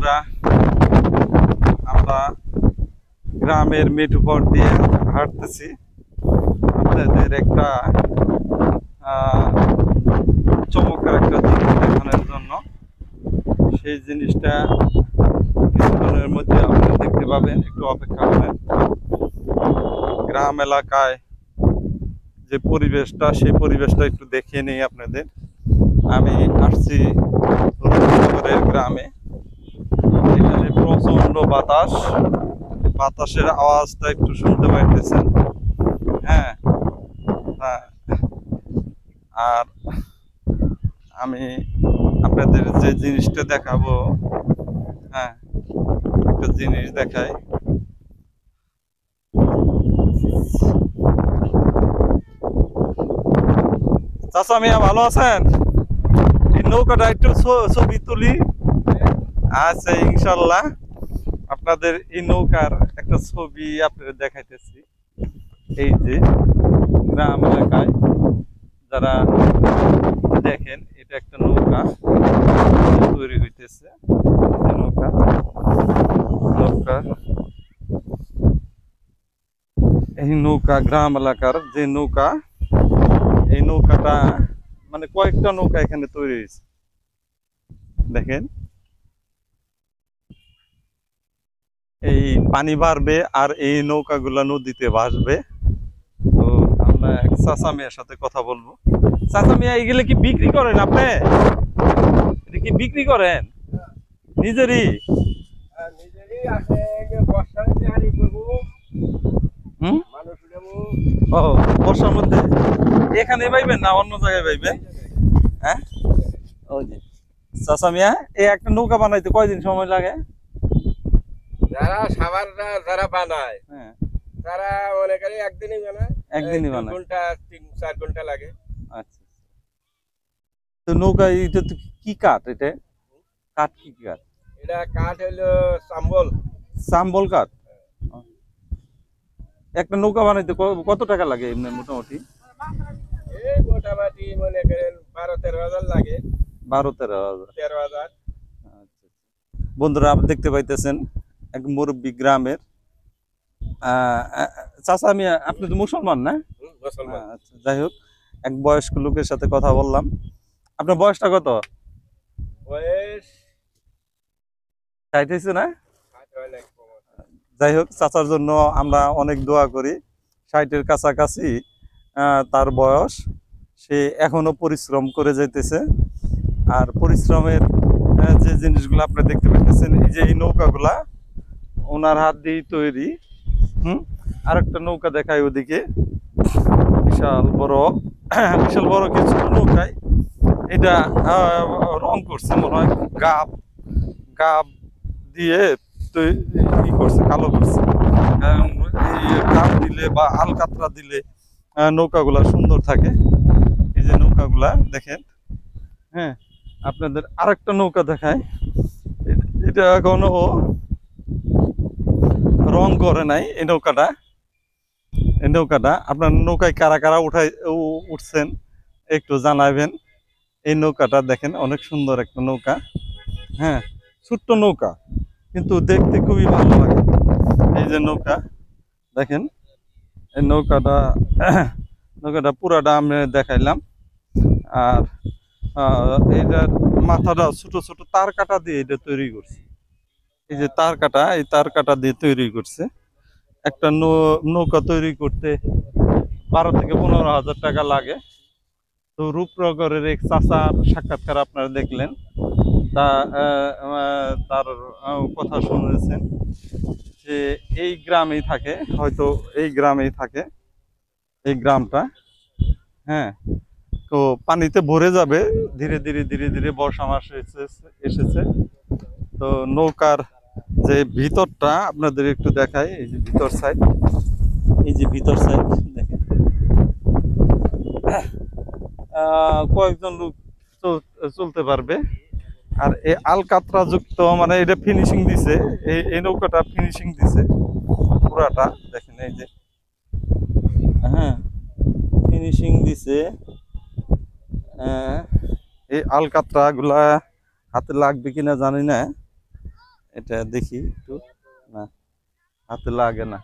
বন্ধুরা, আমরা গ্রামের মেঠো পথ দিয়ে হাঁটতেছি আপনাদের একটা চমৎকার একটা জিনিস দেখানোর জন্য। সেই জিনিসটা কিছুক্ষণের মধ্যে আপনারা দেখতে পাবেন, একটু অপেক্ষা করেন। গ্রাম এলাকায় যে পরিবেশটা, সেই পরিবেশটা একটু দেখিয়ে নিই আপনাদের। আমি আসছি রূপনগরের গ্রামে। এখানে প্রচন্ড বাতাস, বাতাসের আওয়াজটা একটু শুনতে পাইতেছেন। হ্যাঁ, আর আমি আপনাদের যে জিনিসটা দেখাবো, হ্যাঁ একটা জিনিস দেখাই। চাচা মিয়া ভালো আছেন? এই নৌকাটা একটু ছবি তুলি। আচ্ছা, ইনশাল্লাহ আপনাদের এই নৌকার একটা ছবি আপনাদের দেখাইতেছি। এই যে গ্রাম এলাকায় যারা দেখেন, এটা একটা নৌকা তৈরি হইতেছে। নৌকা এই নৌকা গ্রাম এলাকার যে নৌকা, এই নৌকাটা মানে কয়েকটা নৌকা এখানে তৈরি হয়েছে। দেখেন, এই পানি বাড়বে আর এই নৌকাগুলা নদীতে ভাসবে। তো আমরা এক চাচা মিয়ার সাথে কথা বলবো। চাচা মিয়া, এগুলো কি বিক্রি করেন আপনি? এটা কি বিক্রি করেন নিজেরই? ও, বর্ষার মধ্যে এখানে পাইবেন না অন্য জায়গায় পাইবেন? হ্যাঁ, ওই যে চাচা মিয়া, এই একটা নৌকা বানাইতে কয়দিন সময় লাগে? যারা সাবাররা যারা বানায়, হ্যাঁ, তারা মনে করে একদিনই বানায়, একদিনই বানায়। ঘন্টা 3-4 ঘন্টা লাগে। আচ্ছা, তো নৌকা এটা তো কি কাঠ? এটা কাঠ কি কাঠ? এটা কাঠ হইলো চাম্বল। চাম্বল কাঠ। একটা নৌকা বানাইতে কত টাকা লাগে এমনি মোটামুটি? এই মোটামুটি মনে করেন 12-13 হাজার লাগে। 12-13 হাজার। 13,000। আচ্ছা, বন্ধুরা আপনি দেখতে পাইতেছেন এক মুরব্বী গ্রামের। চাচা মিয়া, আপনি তো মুসলমান না? মুসলমান। আচ্ছা, যাই হোক, এক বয়স্ক লোকের সাথে কথা বললাম। আপনার বয়সটা কত? বয়স 60 হয়েছে না? 60 হয় নাই। যাই হোক, চাচার জন্য আমরা অনেক দোয়া করি। 60-এর কাছাকাছি তার বয়স। সে এখনো পরিশ্রম করে যাইতেছে। আর পরিশ্রমের যে জিনিসগুলো আপনি দেখতে পাইতেছেন, এই যে এই নৌকাগুলা ওনার হাত দিয়েই তৈরি। আর একটা নৌকা দেখায় ওদিকে, বিশাল বড় কিছু নৌকায় এটা রং করছে মনে হয়, গাব দিয়ে ই করছে, কালো করছে। গাব দিলে বা আলকাতরা দিলে নৌকাগুলা সুন্দর থাকে। এই যে নৌকাগুলা দেখেন। হ্যাঁ, আপনাদের আরেকটা নৌকা দেখায়। এটা এখনো রং করে নাই এই নৌকাটা। আপনার নৌকায় কারা কারা উঠছেন একটু জানাবেন। এই নৌকাটা দেখেন, অনেক সুন্দর একটা নৌকা। হ্যাঁ, ছোট্ট নৌকা, কিন্তু দেখতে খুবই ভালো লাগে। এই যে নৌকা দেখেন, এই নৌকাটা পুরাটা আমি দেখাইলাম। আর এইটার মাথাটা ছোট ছোট তার কাটা দিয়ে এটা তৈরি করছে। এই যে এই তার কাটা দিয়ে তৈরি করছে। একটা নৌকা তৈরি করতে 12-15 হাজার টাকা লাগে। তো রূপনগরের এক চাচার সাক্ষাৎকার আপনারা দেখলেন, তার কথা শুনেছেন যে এই গ্রামেই থাকে, হয়তো এই গ্রামেই থাকে এই গ্রামটা। হ্যাঁ, তো পানিতে ভরে যাবে ধীরে ধীরে বর্ষা মাস এসেছে। তো নৌকার যে ভিতরটা আপনাদের একটু দেখাই। এই যে ভিতর সাইড দেখেন, কয়েকজন লোক চলতে পারবে। আর এই আলকাতরা যুক্ত, মানে এটা ফিনিশিং দিছে, এই নৌকাটা ফিনিশিং দিছে পুরাটা। দেখেন এই যে, হ্যাঁ ফিনিশিং দিছে। এই আলকাতরা গুলা হাতে লাগবে কিনা জানি না। এটা দেখি একটু, না হাতে লাগে না।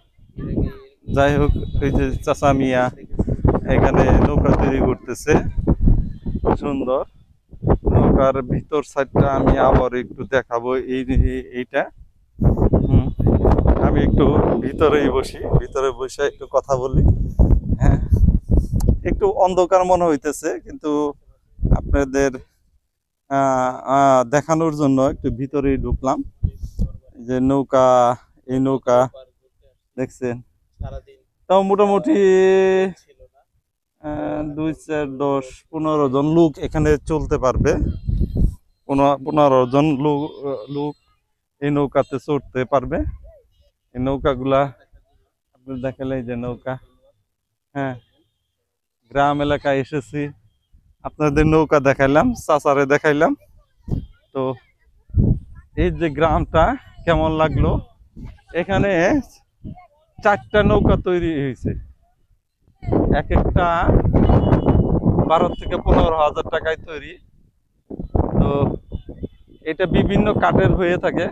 যাই হোক, এই যে চাচা মিয়া এখানে নৌকা তৈরি করতেছে, সুন্দর। নৌকার ভিতর সাইডটা আমি আবার একটু দেখাবো। এইটা হুম, আমি একটু ভিতরেই বসি, ভিতরে বসে একটু কথা বলি। হ্যাঁ, একটু অন্ধকার মনে হইতেছে, কিন্তু আপনাদের দেখানোর জন্য একটু ভিতরেই ঢুকলাম। এই যে নৌকা, এই নৌকা দেখছেন, তাও মোটামুটি 2, 4, 10, 15 জন লোক এখানে চলতে পারবে। 15 জন লোক এই নৌকাতে চড়তে পারবে। এই নৌকাগুলা আপনি দেখালে, এই যে নৌকা। হ্যাঁ, গ্রাম এলাকায় এসেছি, আপনাদের নৌকা দেখাইলাম, চাচারে দেখাইলাম। তো এই যে গ্রামটা কেমন লাগলো, এখানে 4টা নৌকা তৈরি হয়েছে, এক একটা 12 থেকে 15 হাজার টাকায় তৈরি। তো এটা বিভিন্ন কাঠের হয়ে থাকে।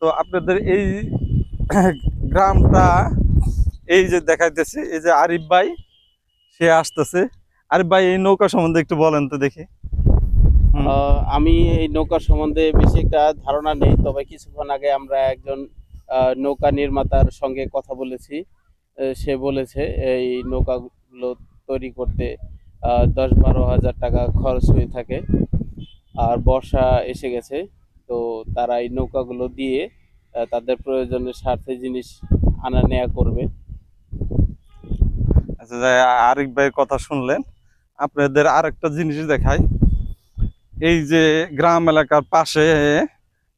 তো আপনাদের এই গ্রামটা, এই যে দেখাইতেছি, এই যে আরিফ ভাই সে আসতেছে। আরিফ ভাই, এই নৌকা সম্বন্ধে একটু বলেন তো দেখি। আমি এই নৌকা সম্বন্ধে বেশি একটা ধারণা নেই, তবে কিছুক্ষণ আগে আমরা একজন নৌকা নির্মাতার সঙ্গে কথা বলেছি। সে বলেছে এই নৌকাগুলো তৈরি করতে 10-12 হাজার টাকা খরচ হয়ে থাকে। আর বর্ষা এসে গেছে, তো তারা এই নৌকাগুলো দিয়ে তাদের প্রয়োজনের স্বার্থে জিনিস আনা নেয়া করবে। আচ্ছা, আরিফ ভাইয়ের কথা শুনলেন, আপনাদের আরেকটা জিনিস দেখাই। এই যে গ্রাম এলাকার পাশে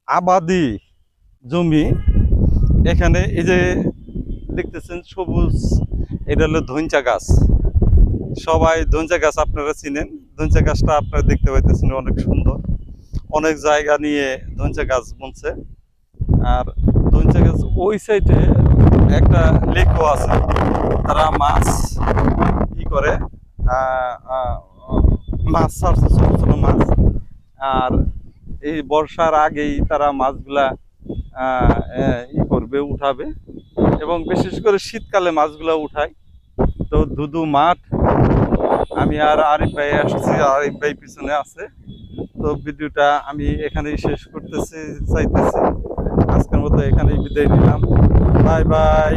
আবাদি জমি, এখানে এই যে দেখতেছেন সবুজ, এটা হলো ধইঞ্চা গাছ। সবাই ধইঞ্চা গাছ আপনারা চিনেন, ধইঞ্চা গাছটা আপনারা দেখতে পাইতেছেন, অনেক সুন্দর। অনেক জায়গা নিয়ে ধইঞ্চা গাছ বুনছে। আর ধইঞ্চা গাছ ওই সাইডে একটা লেকও আছে, তারা মাছ কি করে, মাছ ছাড়ছে, ছোট ছোট মাছ। আর এই বর্ষার আগেই তারা মাছগুলা করবে, উঠাবে, এবং বিশেষ করে শীতকালে মাছগুলা উঠায়। তো ধুধু মাঠ, আমি আর আরিফ ভাই আসছি, আরিফ ভাই পিছনে আছে। তো ভিডিওটা আমি এখানেই শেষ করতেছি চাইতেছি। আজকের মতো এখানেই বিদায় নিলাম। Bye bye.